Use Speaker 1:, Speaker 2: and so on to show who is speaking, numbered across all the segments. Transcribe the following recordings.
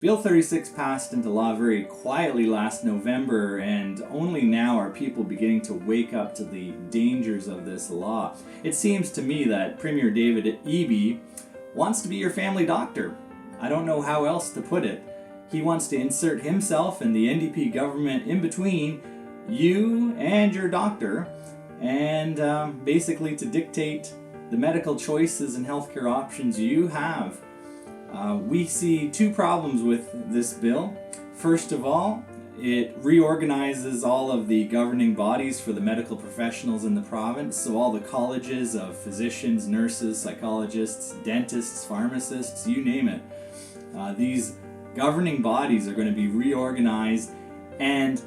Speaker 1: Bill 36 passed into law very quietly last November, and only now are people beginning to wake up to the dangers of this law. It seems to me that Premier David Eby wants to be your family doctor. I don't know how else to put it. He wants to insert himself and the NDP government in between you and your doctor, and basically to dictate the medical choices and healthcare options you have. We see two problems with this bill. First of all, it reorganizes all of the governing bodies for the medical professionals in the province. So all the colleges of physicians, nurses, psychologists, dentists, pharmacists, you name it. These governing bodies are going to be reorganized, and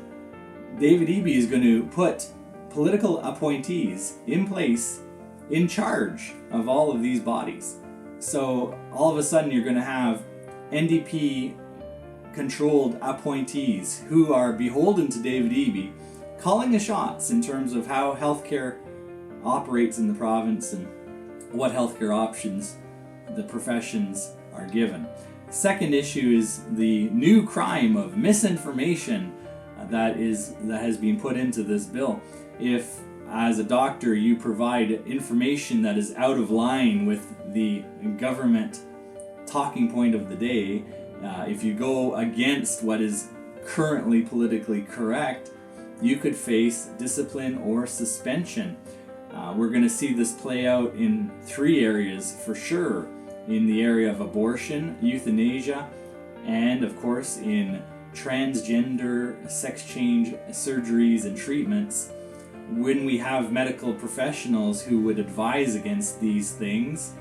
Speaker 1: David Eby is going to put political appointees in place in charge of all of these bodies. So all of a sudden you're going to have NDP controlled appointees who are beholden to David Eby calling the shots in terms of how healthcare operates in the province and what healthcare options the professions are given. Second issue is the new crime of misinformation that has been put into this bill. If as a doctor you provide information that is out of line with the government talking point of the day, if you go against what is currently politically correct, you could face discipline or suspension. We're going to see this play out in three areas for sure: in the area of abortion, euthanasia, and of course in transgender sex change surgeries and treatments. When we have medical professionals who would advise against these things,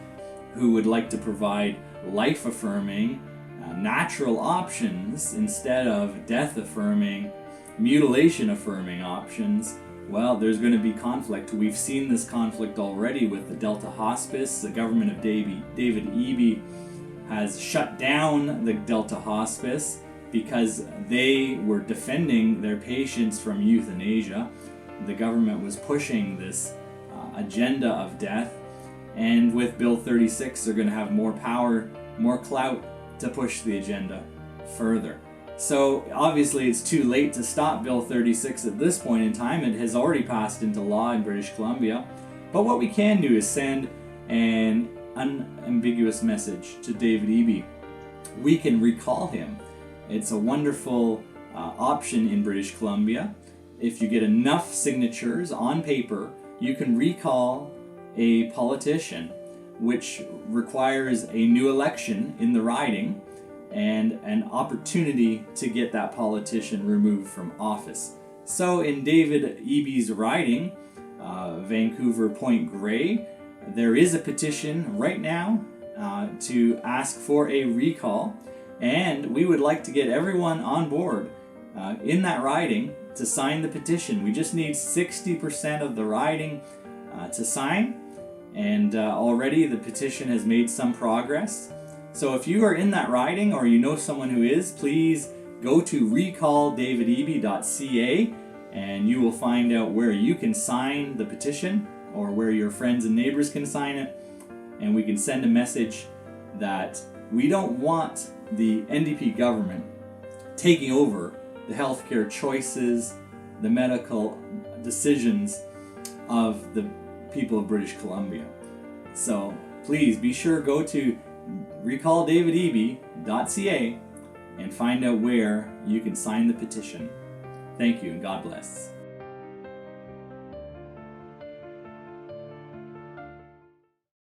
Speaker 1: who would like to provide life-affirming, natural options instead of death-affirming, mutilation-affirming options, well, there's going to be conflict. We've seen this conflict already with the Delta Hospice. The government of David Eby has shut down the Delta Hospice because they were defending their patients from euthanasia. The government was pushing this agenda of death, and with Bill 36 they're going to have more power, more clout to push the agenda further. So obviously it's too late to stop Bill 36 at this point in time. It has already passed into law in British Columbia, but what we can do is send an unambiguous message to David Eby. We can recall him. It's a wonderful option in British Columbia. If you get enough signatures on paper, you can recall a politician, which requires a new election in the riding and an opportunity to get that politician removed from office. So in David Eby's riding, Vancouver Point Grey, there is a petition right now to ask for a recall, and we would like to get everyone on board in that riding to sign the petition. We just need 60% of the riding to sign, and already the petition has made some progress. So if you are in that riding or you know someone who is, please go to recalldavideby.ca and you will find out where you can sign the petition or where your friends and neighbors can sign it, and we can send a message that we don't want the NDP government taking over the healthcare choices, the medical decisions of the people of British Columbia. So please be sure go to recalldavideby.ca and find out where you can sign the petition. Thank you and God bless.